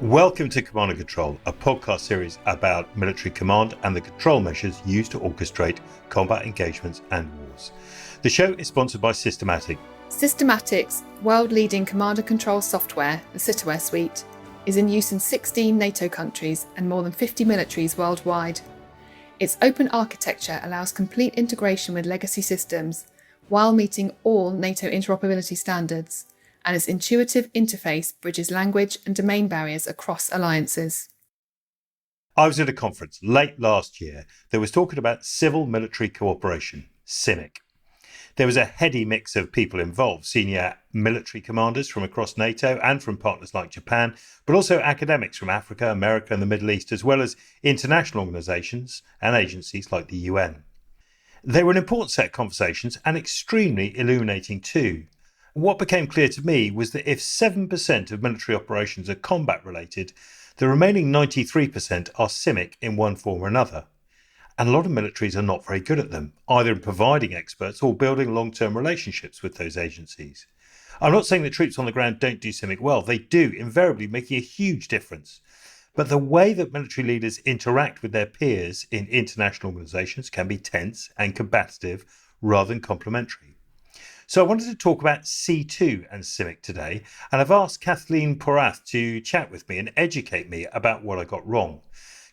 Welcome to Command and Control, a podcast series about military command and the control measures used to orchestrate combat engagements and wars. The show is sponsored by Systematic. Systematic's world-leading command and control software, the CITOware suite, is in use in 16 NATO countries and more than 50 militaries worldwide. Its open architecture allows complete integration with legacy systems while meeting all NATO interoperability standards, and its intuitive interface bridges language and domain barriers across alliances. I was at a conference late last year that was talking about civil-military cooperation, CIMIC. There was a heady mix of people involved, senior military commanders from across NATO and from partners like Japan, but also academics from Africa, America and the Middle East, as well as international organisations and agencies like the UN. They were an important set of conversations and extremely illuminating too. What became clear to me was that if 7% of military operations are combat related, the remaining 93% are CIMIC in one form or another. And a lot of militaries are not very good at them, either in providing experts or building long-term relationships with those agencies. I'm not saying that troops on the ground don't do CIMIC well. They do, invariably making a huge difference. But the way that military leaders interact with their peers in international organisations can be tense and combative rather than complementary. So I wanted to talk about C2 and CIMIC today, and I've asked Kathleen Porath to chat with me and educate me about what I got wrong.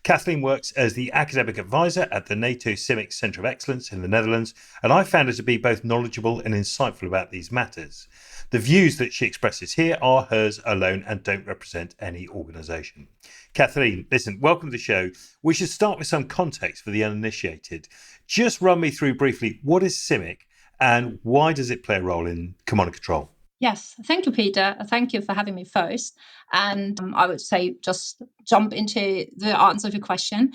Kathleen works as the academic advisor at the NATO CIMIC Centre of Excellence in the Netherlands, and I found her to be both knowledgeable and insightful about these matters. The views that she expresses here are hers alone and don't represent any organisation. Kathleen, listen, welcome to the show. We should start with some context for the uninitiated. Just run me through briefly, what is CIMIC and why does it play a role in command and control? Yes, thank you, Peter. Thank you for having me first. And I would say just jump into the answer of your question.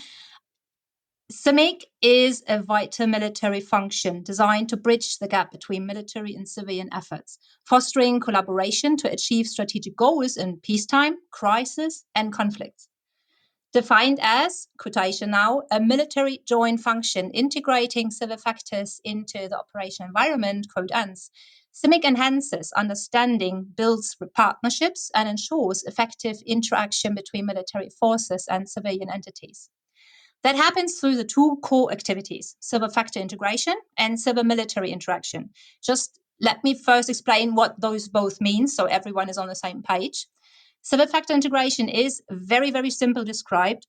CIMIC is a vital military function designed to bridge the gap between military and civilian efforts, fostering collaboration to achieve strategic goals in peacetime, crisis, and conflicts. Defined as, quotation now, a military joint function integrating civil factors into the operation environment, quote ends. CIMIC enhances understanding, builds partnerships, and ensures effective interaction between military forces and civilian entities. That happens through the two core activities, civil factor integration and civil military interaction. Just let me first explain what those both mean so everyone is on the same page. Civil factor integration is very, very simple described,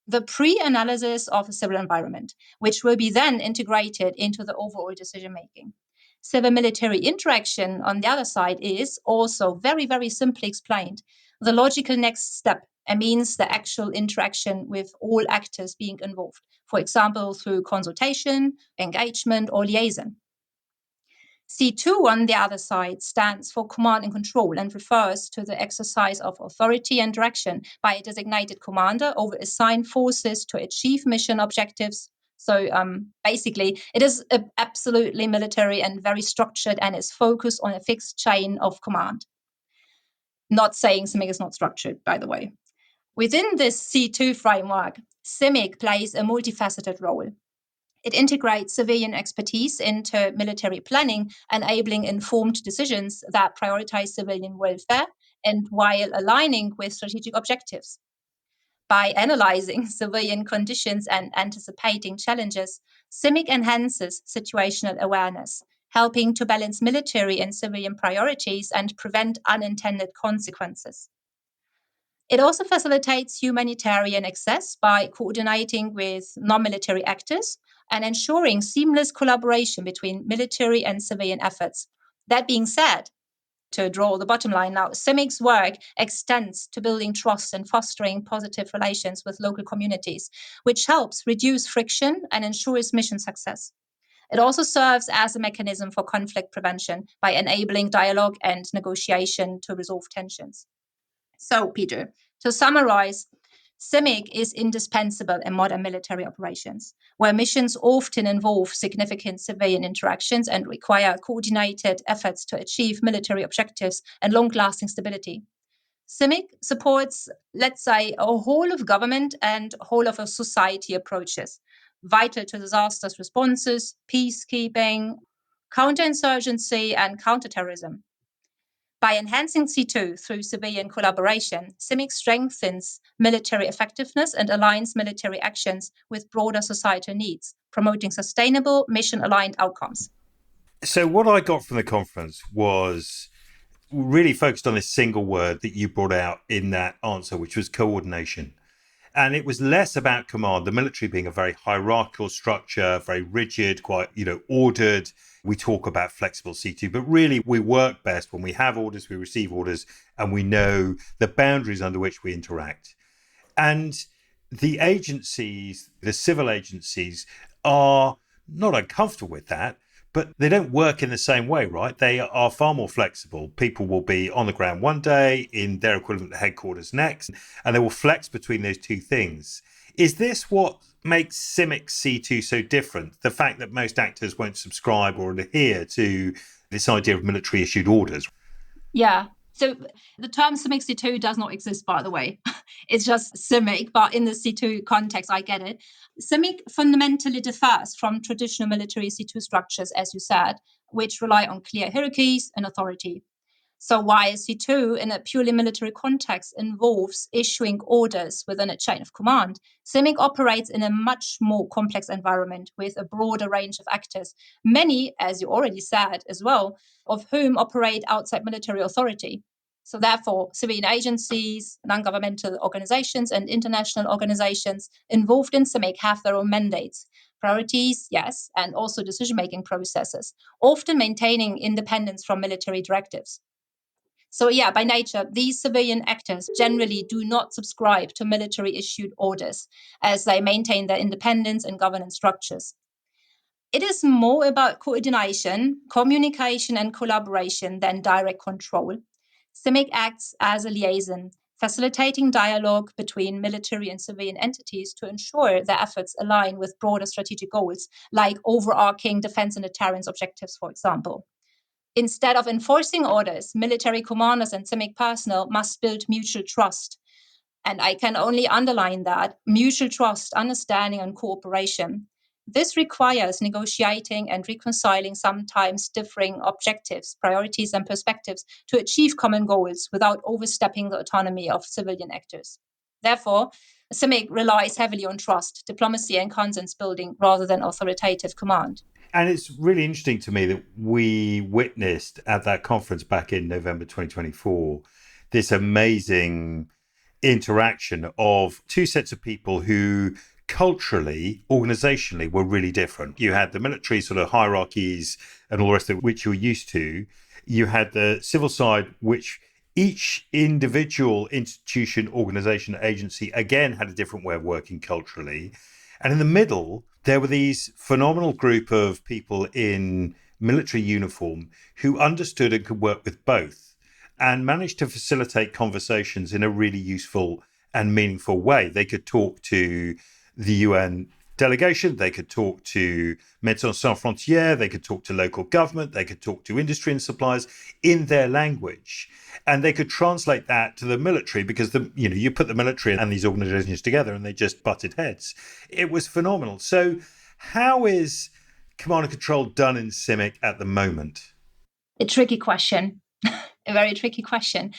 the pre-analysis of a civil environment, which will be then integrated into the overall decision-making. Civil military interaction, on the other side, is also very, very simply explained, the logical next step, and means the actual interaction with all actors being involved, for example, through consultation, engagement, or liaison. C2, on the other side, stands for command and control and refers to the exercise of authority and direction by a designated commander over assigned forces to achieve mission objectives. So basically, it is absolutely military and very structured and is focused on a fixed chain of command. Not saying CIMIC is not structured, by the way. Within this C2 framework, CIMIC plays a multifaceted role. It integrates civilian expertise into military planning, enabling informed decisions that prioritize civilian welfare and while aligning with strategic objectives. By analyzing civilian conditions and anticipating challenges, CIMIC enhances situational awareness, helping to balance military and civilian priorities and prevent unintended consequences. It also facilitates humanitarian access by coordinating with non-military actors and ensuring seamless collaboration between military and civilian efforts. That being said, to draw the bottom line now, CIMIC's work extends to building trust and fostering positive relations with local communities, which helps reduce friction and ensures mission success. It also serves as a mechanism for conflict prevention by enabling dialogue and negotiation to resolve tensions. So, Peter, to summarize, CIMIC is indispensable in modern military operations, where missions often involve significant civilian interactions and require coordinated efforts to achieve military objectives and long-lasting stability. CIMIC supports, let's say, a whole of government and whole of a society approaches, vital to disasters responses, peacekeeping, counterinsurgency, and counterterrorism. By enhancing C2 through civilian collaboration, CIMIC strengthens military effectiveness and aligns military actions with broader societal needs, promoting sustainable, mission-aligned outcomes. So what I got from the conference was really focused on this single word that you brought out in that answer, which was coordination. And it was less about command, the military being a very hierarchical structure, very rigid, quite, ordered. We talk about flexible C2, but really we work best when we have orders, we receive orders, and we know the boundaries under which we interact. And the agencies, the civil agencies, are not uncomfortable with that, but they don't work in the same way, right? They are far more flexible. People will be on the ground one day, in their equivalent headquarters next, and they will flex between those two things. Is this what makes CIMIC C2 so different? The fact that most actors won't subscribe or adhere to this idea of military issued orders? Yeah. So the term CIMIC C2 does not exist, by the way. It's just CIMIC, but in the C2 context, I get it. CIMIC fundamentally differs from traditional military C2 structures, as you said, which rely on clear hierarchies and authority. So while C2 in a purely military context involves issuing orders within a chain of command, CIMIC operates in a much more complex environment with a broader range of actors, many, as you already said as well, of whom operate outside military authority. So therefore, civilian agencies, non-governmental organizations, and international organizations involved in CIMIC have their own mandates, priorities, yes, and also decision-making processes, often maintaining independence from military directives. So yeah, by nature, these civilian actors generally do not subscribe to military-issued orders, as they maintain their independence and governance structures. It is more about coordination, communication, and collaboration than direct control. CIMIC acts as a liaison, facilitating dialogue between military and civilian entities to ensure their efforts align with broader strategic goals, like overarching defense and deterrence objectives, for example. Instead of enforcing orders, military commanders and CIMIC personnel must build mutual trust. And I can only underline that mutual trust, understanding, and cooperation. This requires negotiating and reconciling sometimes differing objectives, priorities, and perspectives to achieve common goals without overstepping the autonomy of civilian actors. Therefore, CIMIC relies heavily on trust, diplomacy, and consensus building rather than authoritative command. And it's really interesting to me that we witnessed at that conference back in November 2024 this amazing interaction of two sets of people who culturally, organizationally, were really different. You had the military sort of hierarchies and all the rest of it, which you're used to. You had the civil side, which each individual institution, organization, agency, again, had a different way of working culturally. And in the middle, there were these phenomenal group of people in military uniform who understood and could work with both and managed to facilitate conversations in a really useful and meaningful way. They could talk to the UN delegation, they could talk to Médecins Sans Frontières, they could talk to local government, they could talk to industry and suppliers in their language. And they could translate that to the military because you put the military and these organizations together and they just butted heads. It was phenomenal. So how is command and control done in CIMIC at the moment? A tricky question, a very tricky question.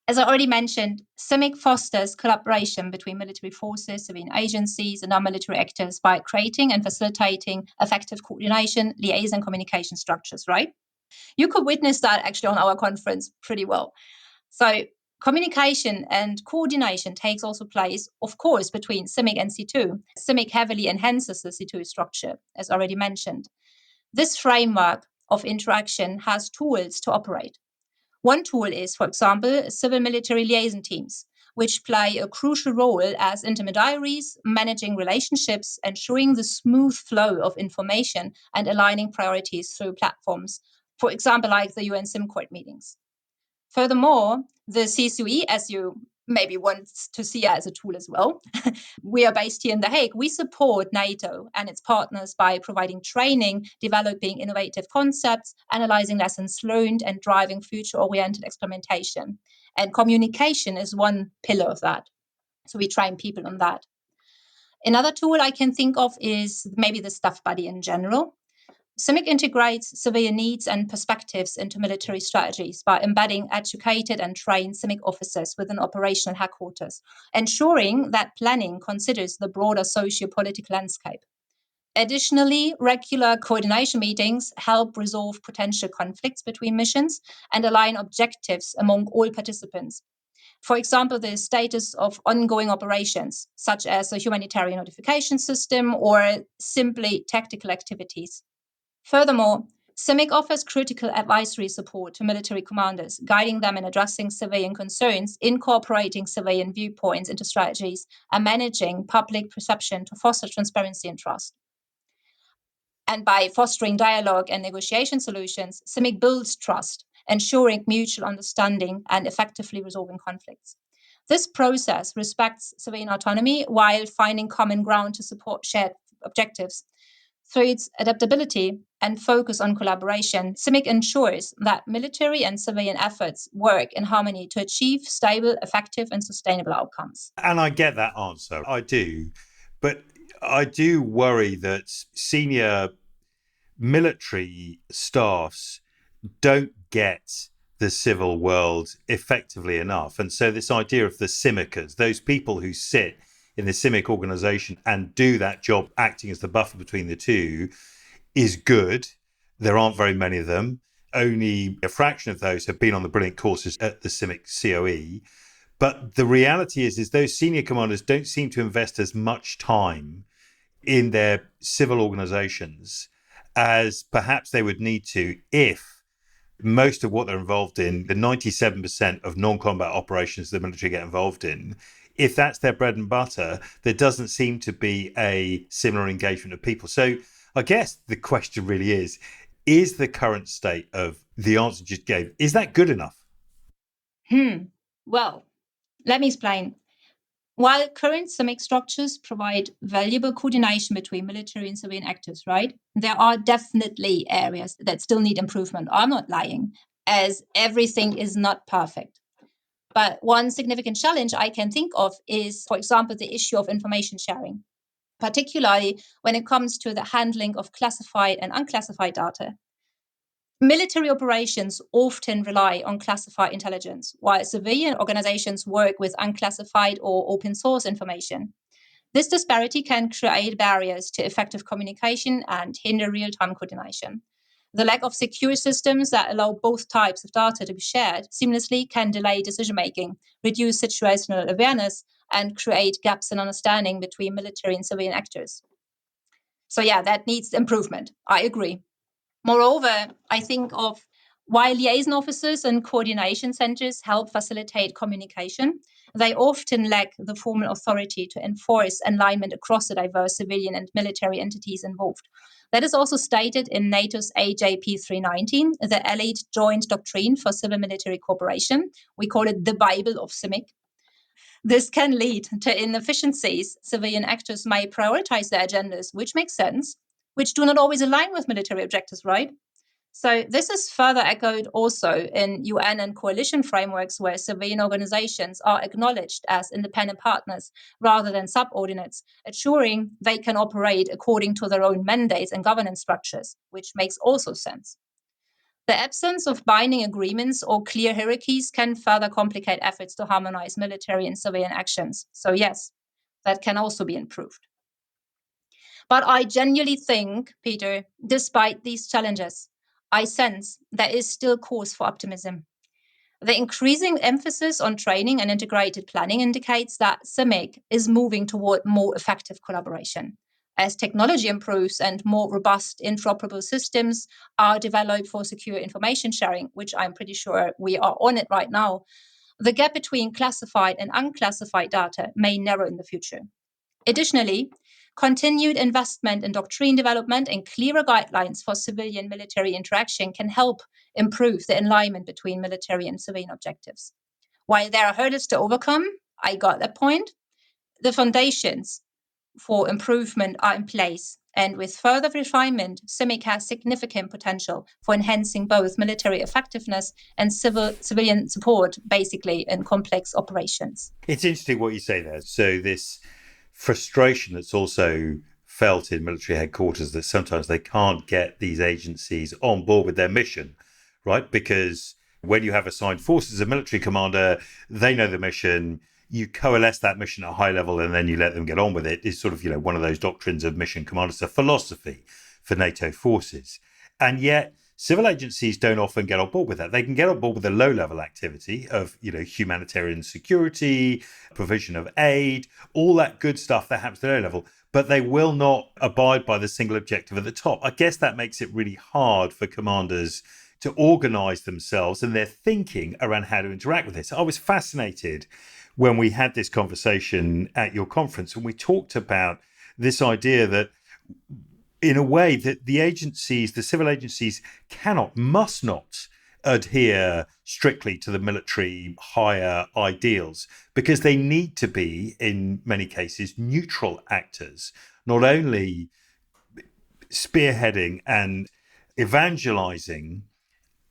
As I already mentioned, CIMIC fosters collaboration between military forces, civilian agencies, and non-military actors by creating and facilitating effective coordination, liaison, communication structures, right? You could witness that actually on our conference pretty well. So communication and coordination takes also place, of course, between CIMIC and C2. CIMIC heavily enhances the C2 structure, as already mentioned. This framework of interaction has tools to operate. One tool is, for example, civil-military liaison teams, which play a crucial role as intermediaries, managing relationships, ensuring the smooth flow of information, and aligning priorities through platforms, for example, like the UN CIMCOE meetings. Furthermore, the CCE, as you maybe want to see as a tool as well, we are based here in The Hague. We support NATO and its partners by providing training, developing innovative concepts, analyzing lessons learned, and driving future-oriented experimentation. And communication is one pillar of that. So we train people on that. Another tool I can think of is maybe the staff buddy in general. CIMIC integrates civilian needs and perspectives into military strategies by embedding educated and trained CIMIC officers within operational headquarters, ensuring that planning considers the broader socio-political landscape. Additionally, regular coordination meetings help resolve potential conflicts between missions and align objectives among all participants. For example, the status of ongoing operations, such as a humanitarian notification system or simply tactical activities. Furthermore, CIMIC offers critical advisory support to military commanders, guiding them in addressing civilian concerns, incorporating civilian viewpoints into strategies, and managing public perception to foster transparency and trust. And by fostering dialogue and negotiation solutions, CIMIC builds trust, ensuring mutual understanding and effectively resolving conflicts. This process respects civilian autonomy while finding common ground to support shared objectives. Through its adaptability and focus on collaboration, CIMIC ensures that military and civilian efforts work in harmony to achieve stable, effective, and sustainable outcomes. And I get that answer. I do. But I do worry that senior military staffs don't get the civil world effectively enough. And so this idea of the CIMICers, those people who sit in the CIMIC organization and do that job acting as the buffer between the two, is good. There aren't very many of them. Only a fraction of those have been on the brilliant courses at the CIMIC COE. But the reality is those senior commanders don't seem to invest as much time in their civil organizations as perhaps they would need to if most of what they're involved in, the 97% of non-combat operations the military get involved in, if that's their bread and butter, there doesn't seem to be a similar engagement of people. So I guess the question really is the current state of the answer you just gave, is that good enough? Well, let me explain. While current CIMIC structures provide valuable coordination between military and civilian actors, right, there are definitely areas that still need improvement. I'm not lying, as everything is not perfect. But one significant challenge I can think of is, for example, the issue of information sharing, particularly when it comes to the handling of classified and unclassified data. Military operations often rely on classified intelligence, while civilian organizations work with unclassified or open source information. This disparity can create barriers to effective communication and hinder real-time coordination. The lack of secure systems that allow both types of data to be shared seamlessly can delay decision-making, reduce situational awareness, and create gaps in understanding between military and civilian actors. So yeah, that needs improvement. I agree. Moreover, I think of while liaison officers and coordination centers help facilitate communication, they often lack the formal authority to enforce alignment across the diverse civilian and military entities involved. That is also stated in NATO's AJP 319, the Allied Joint Doctrine for Civil Military Cooperation. We call it the Bible of CIMIC. This can lead to inefficiencies. Civilian actors may prioritize their agendas, which makes sense, which do not always align with military objectives, right? So this is further echoed also in UN and coalition frameworks where civilian organizations are acknowledged as independent partners rather than subordinates, ensuring they can operate according to their own mandates and governance structures, which makes also sense. The absence of binding agreements or clear hierarchies can further complicate efforts to harmonize military and civilian actions. So yes, that can also be improved. But I genuinely think, Peter, despite these challenges, I sense there is still cause for optimism. The increasing emphasis on training and integrated planning indicates that CIMIC is moving toward more effective collaboration. As technology improves and more robust interoperable systems are developed for secure information sharing, which I'm pretty sure we are on it right now, the gap between classified and unclassified data may narrow in the future. Additionally, continued investment in doctrine development and clearer guidelines for civilian-military interaction can help improve the alignment between military and civilian objectives. While there are hurdles to overcome, I got that point, the foundations for improvement are in place. And with further refinement, CIMIC has significant potential for enhancing both military effectiveness and civilian support, basically, in complex operations. It's interesting what you say there. So this frustration that's also felt in military headquarters that sometimes they can't get these agencies on board with their mission, right? Because when you have assigned forces, a military commander, they know the mission, you coalesce that mission at a high level and then you let them get on with it. It's sort of, one of those doctrines of mission commanders, a philosophy for NATO forces. And yet civil agencies don't often get on board with that. They can get on board with the low-level activity of, humanitarian security, provision of aid, all that good stuff that happens at the low level, but they will not abide by the single objective at the top. I guess that makes it really hard for commanders to organise themselves and their thinking around how to interact with this. I was fascinated when we had this conversation at your conference, and we talked about this idea that in a way that the agencies, the civil agencies must not adhere strictly to the military higher ideals, because they need to be, in many cases, neutral actors, not only spearheading and evangelizing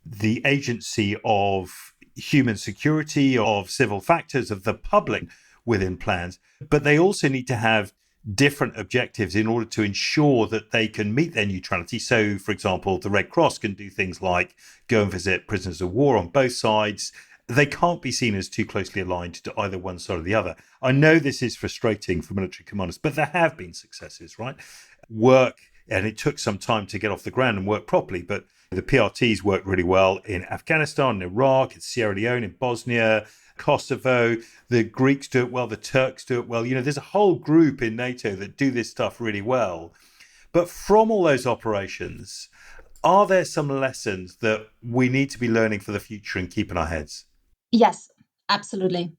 the agency of human security, of civil factors, of the public within plans, but they also need to have different objectives in order to ensure that they can meet their neutrality. So, for example, the Red Cross can do things like go and visit prisoners of war on both sides. They can't be seen as too closely aligned to either one side or the other. I know this is frustrating for military commanders, but there have been successes, right? And it took some time to get off the ground and work properly, but the PRTs worked really well in Afghanistan, in Iraq, in Sierra Leone, in Bosnia, Kosovo. The Greeks do it well, the Turks do it well. There's a whole group in NATO that do this stuff really well. But from all those operations, are there some lessons that we need to be learning for the future and keep in our heads? Yes, absolutely.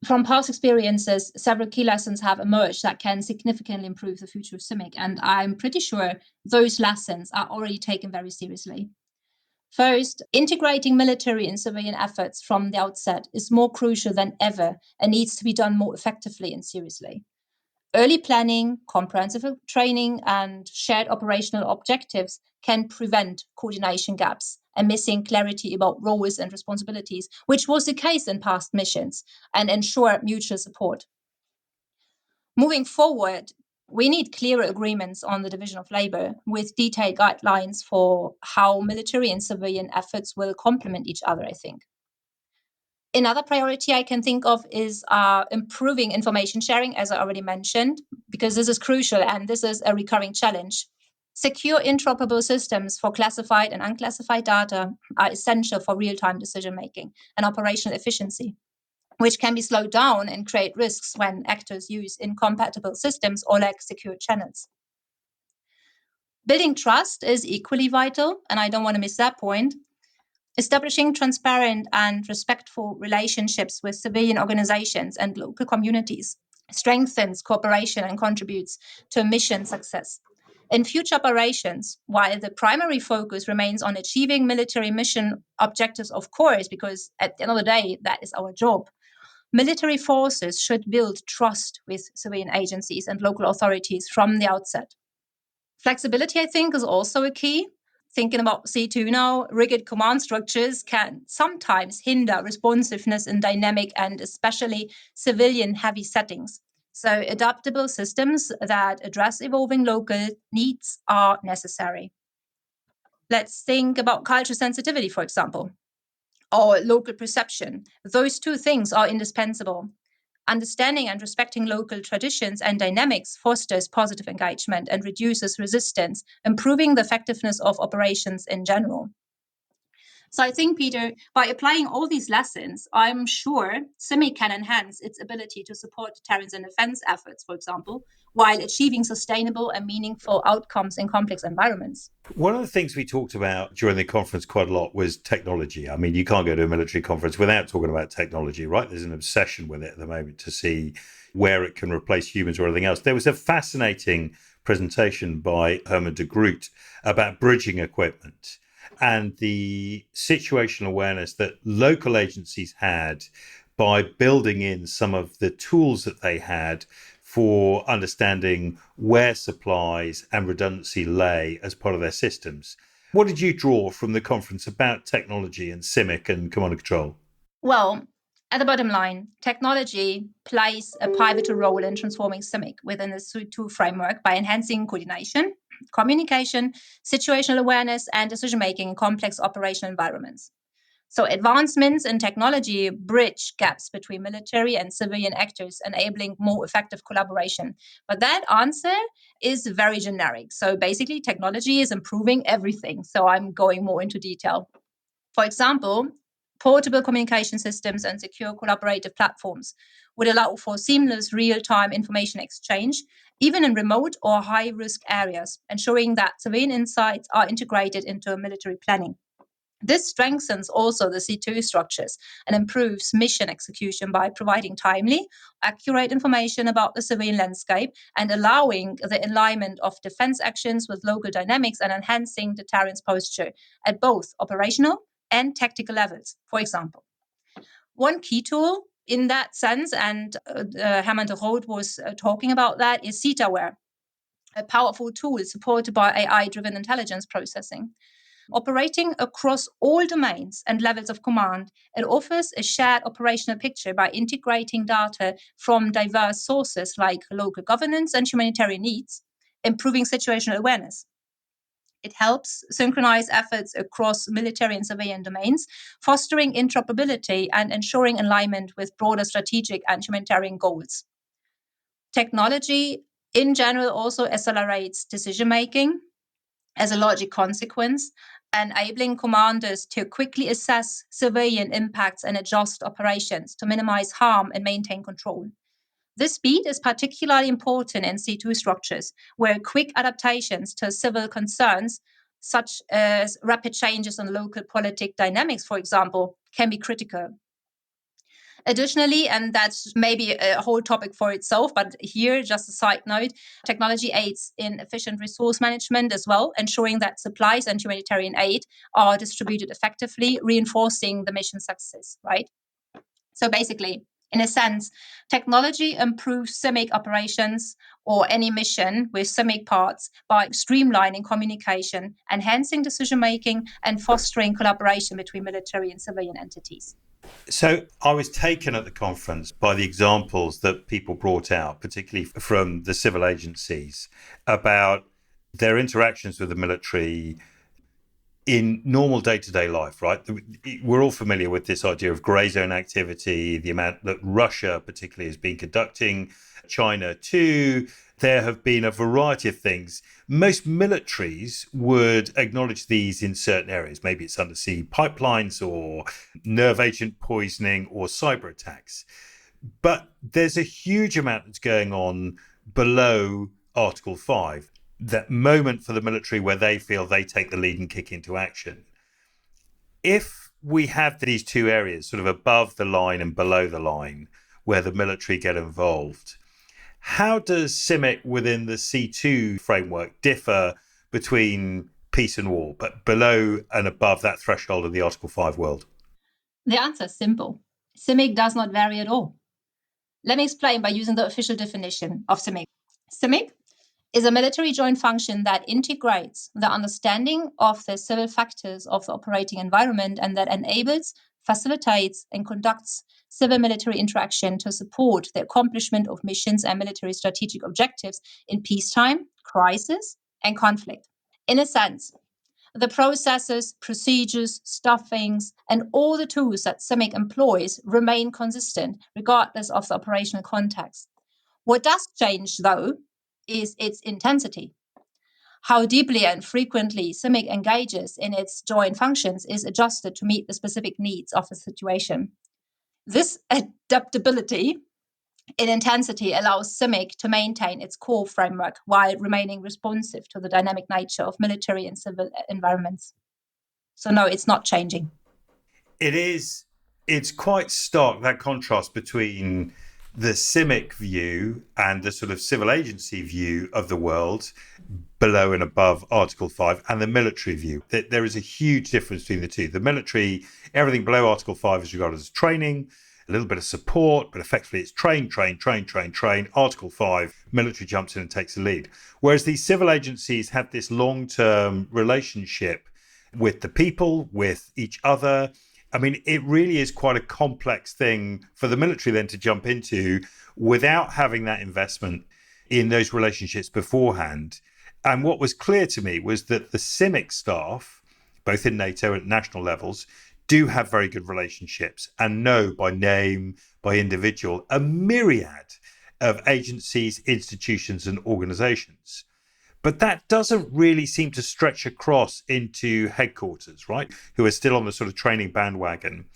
From past experiences, several key lessons have emerged that can significantly improve the future of CIMIC, and I'm pretty sure those lessons are already taken very seriously. First, integrating military and civilian efforts from the outset is more crucial than ever and needs to be done more effectively and seriously. Early planning, comprehensive training, and shared operational objectives can prevent coordination gaps and missing clarity about roles and responsibilities, which was the case in past missions, and ensure mutual support. Moving forward, we need clearer agreements on the division of labor with detailed guidelines for how military and civilian efforts will complement each other, I think. Another priority I can think of is improving information sharing, as I already mentioned, because this is crucial and this is a recurring challenge. Secure interoperable systems for classified and unclassified data are essential for real-time decision-making and operational efficiency, which can be slowed down and create risks when actors use incompatible systems or lack secure channels. Building trust is equally vital, and I don't want to miss that point. Establishing transparent and respectful relationships with civilian organizations and local communities strengthens cooperation and contributes to mission success. In future operations, while the primary focus remains on achieving military mission objectives, of course, because at the end of the day, that is our job, military forces should build trust with civilian agencies and local authorities from the outset. Flexibility, I think, is also a key. Thinking about C2 now, rigid command structures can sometimes hinder responsiveness in dynamic and especially civilian-heavy settings. So adaptable systems that address evolving local needs are necessary. Let's think about cultural sensitivity, for example, or local perception. Those two things are indispensable. Understanding and respecting local traditions and dynamics fosters positive engagement and reduces resistance, improving the effectiveness of operations in general. So I think, Peter, by applying all these lessons, I'm sure CIMIC can enhance its ability to support deterrence and defense efforts, for example, while achieving sustainable and meaningful outcomes in complex environments. One of the things we talked about during the conference quite a lot was technology. I mean, you can't go to a military conference without talking about technology, right? There's an obsession with it at the moment to see where it can replace humans or anything else. There was a fascinating presentation by Herman de Groot about bridging equipment and the situational awareness that local agencies had by building in some of the tools that they had for understanding where supplies and redundancy lay as part of their systems. What did you draw from the conference about technology and CIMIC and command and control? Well, At the bottom line, technology plays a pivotal role in transforming CIMIC within the C2 framework by enhancing coordination, communication, situational awareness, and decision-making in complex operational environments. So advancements in technology bridge gaps between military and civilian actors, enabling more effective collaboration. But that answer is very generic. So basically, technology is improving everything. So I'm going more into detail. For example, portable communication systems and secure collaborative platforms would allow for seamless real-time information exchange, even in remote or high-risk areas, ensuring that civilian insights are integrated into military planning. This strengthens also the C2 structures and improves mission execution by providing timely, accurate information about the civilian landscape and allowing the alignment of defense actions with local dynamics and enhancing deterrence posture at both operational and tactical levels, for example. One key tool in that sense, and Herman de Rood was talking about that, is CETAware, a powerful tool supported by AI-driven intelligence processing. Operating across all domains and levels of command, it offers a shared operational picture by integrating data from diverse sources like local governance and humanitarian needs, improving situational awareness. It helps synchronize efforts across military and civilian domains, fostering interoperability and ensuring alignment with broader strategic and humanitarian goals. Technology, in general, also accelerates decision-making as a logic consequence, enabling commanders to quickly assess civilian impacts and adjust operations to minimize harm and maintain control. This speed is particularly important in C2 structures, where quick adaptations to civil concerns, such as rapid changes in local politic dynamics, for example, can be critical. Additionally, and that's maybe a whole topic for itself, but here, just a side note, technology aids in efficient resource management as well, ensuring that supplies and humanitarian aid are distributed effectively, reinforcing the mission success, right? So basically, in a sense, technology improves CIMIC operations or any mission with CIMIC parts by streamlining communication, enhancing decision-making, and fostering collaboration between military and civilian entities. So I was taken at the conference by the examples that people brought out, particularly from the civil agencies, about their interactions with the military in normal day-to-day life, right? We're all familiar with this idea of grey zone activity, the amount that Russia particularly has been conducting, China too. There have been a variety of things. Most militaries would acknowledge these in certain areas. Maybe it's undersea pipelines or nerve agent poisoning or cyber attacks. But there's a huge amount that's going on below Article 5, that moment for the military where they feel they take the lead and kick into action. If we have these two areas, sort of above the line and below the line, where the military get involved, how does CIMIC within the C2 framework differ between peace and war, but below and above that threshold of the Article 5 world? The answer is simple. CIMIC does not vary at all. Let me explain by using the official definition of CIMIC. CIMIC is a military joint function that integrates the understanding of the civil factors of the operating environment and that enables, facilitates, and conducts civil-military interaction to support the accomplishment of missions and military strategic objectives in peacetime, crisis, and conflict. In a sense, the processes, procedures, stuffings, and all the tools that CIMIC employs remain consistent regardless of the operational context. What does change, though, is its intensity. How deeply and frequently CIMIC engages in its joint functions is adjusted to meet the specific needs of the situation. This adaptability in intensity allows CIMIC to maintain its core framework while remaining responsive to the dynamic nature of military and civil environments. So no, it's not changing. It's quite stark, that contrast between the CIMIC view and the sort of civil agency view of the world below and above Article 5 and the military view. There is a huge difference between the two. The military, everything below Article 5 is regarded as training, a little bit of support, but effectively it's train. Article 5, military jumps in and takes the lead. Whereas these civil agencies have this long-term relationship with the people, with each other. I mean, it really is quite a complex thing for the military then to jump into without having that investment in those relationships beforehand. And what was clear to me was that the CIMIC staff, both in NATO and at national levels, do have very good relationships and know by name, by individual, a myriad of agencies, institutions, and organizations. But that doesn't really seem to stretch across into headquarters, right? Who are still on the sort of training bandwagon.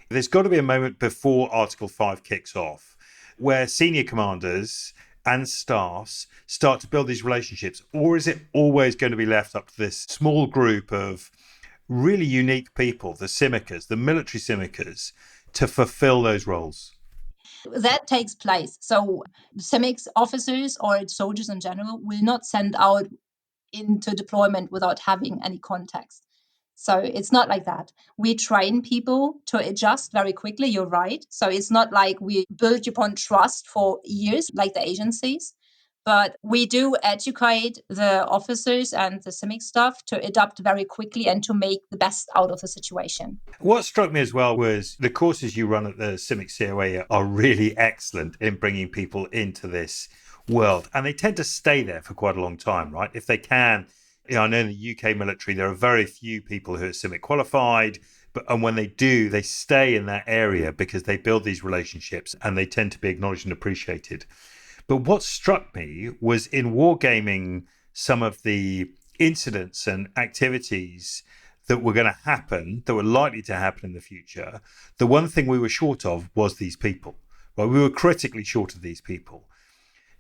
There's got to be a moment before Article 5 kicks off where senior commanders and staffs start to build these relationships? Or is it always going to be left up to this small group of really unique people, the CIMICers, the military CIMICers, to fulfill those roles? That takes place. So CIMIC officers or soldiers in general will not send out into deployment without having any context. So it's not like that. We train people to adjust very quickly. You're right. So it's not like we build upon trust for years like the agencies, but we do educate the officers and the CIMIC staff to adapt very quickly and to make the best out of the situation. What struck me as well was the courses you run at the CIMIC COE are really excellent in bringing people into this world. And they tend to stay there for quite a long time, right? If they can. I know in the UK military, there are very few people who are CIMIC qualified, and when they do, they stay in that area because they build these relationships and they tend to be acknowledged and appreciated. But what struck me was in wargaming some of the incidents and activities that were going to happen, that were likely to happen in the future. The one thing we were short of was these people. Right? We were critically short of these people.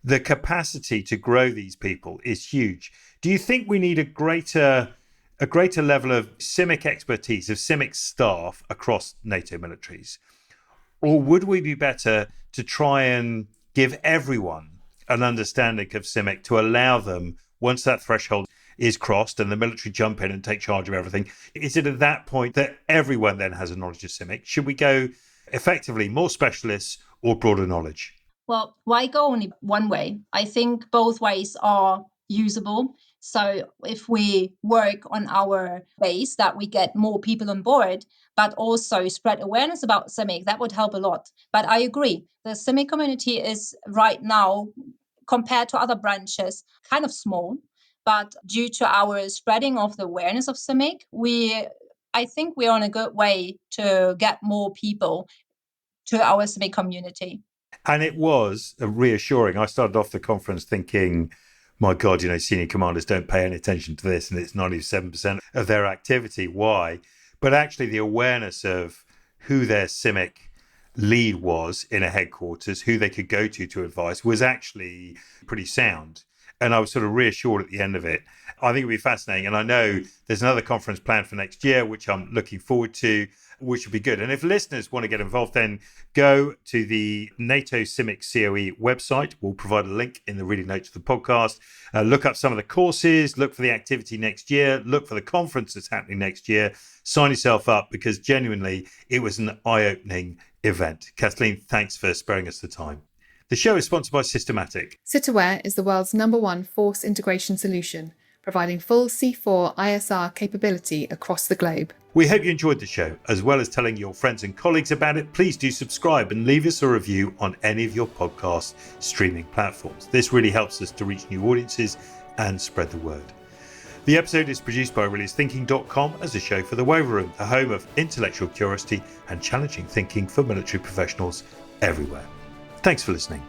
The capacity to grow these people is huge. Do you think we need a greater level of CIMIC expertise, of CIMIC staff across NATO militaries? Or would we be better to try and give everyone an understanding of CIMIC to allow them, once that threshold is crossed and the military jump in and take charge of everything, is it at that point that everyone then has a knowledge of CIMIC? Should we go effectively more specialists or broader knowledge? Well, why go only one way? I think both ways are usable. So if we work on our base that we get more people on board, but also spread awareness about CIMIC, that would help a lot. But I agree, the CIMIC community is right now, compared to other branches, kind of small. But due to our spreading of the awareness of CIMIC, I think we're on a good way to get more people to our CIMIC community. And it was reassuring. I started off the conference thinking, my God, senior commanders don't pay any attention to this, and it's 97% of their activity. Why? But actually the awareness of who their CIMIC lead was in a headquarters, who they could go to advise, was actually pretty sound. And I was sort of reassured at the end of it. I think it'll be fascinating. And I know there's another conference planned for next year, which I'm looking forward to, which will be good. And if listeners want to get involved, then go to the NATO CIMIC COE website. We'll provide a link in the reading notes of the podcast. Look up some of the courses, look for the activity next year, look for the conference that's happening next year. Sign yourself up because genuinely it was an eye-opening event. Kathleen, thanks for sparing us the time. The show is sponsored by Systematic. CitAware is the world's #1 force integration solution, providing full C4 ISR capability across the globe. We hope you enjoyed the show. As well as telling your friends and colleagues about it, please do subscribe and leave us a review on any of your podcast streaming platforms. This really helps us to reach new audiences and spread the word. The episode is produced by AureliusThinking.com as a show for the Waiver Room, a home of intellectual curiosity and challenging thinking for military professionals everywhere. Thanks for listening.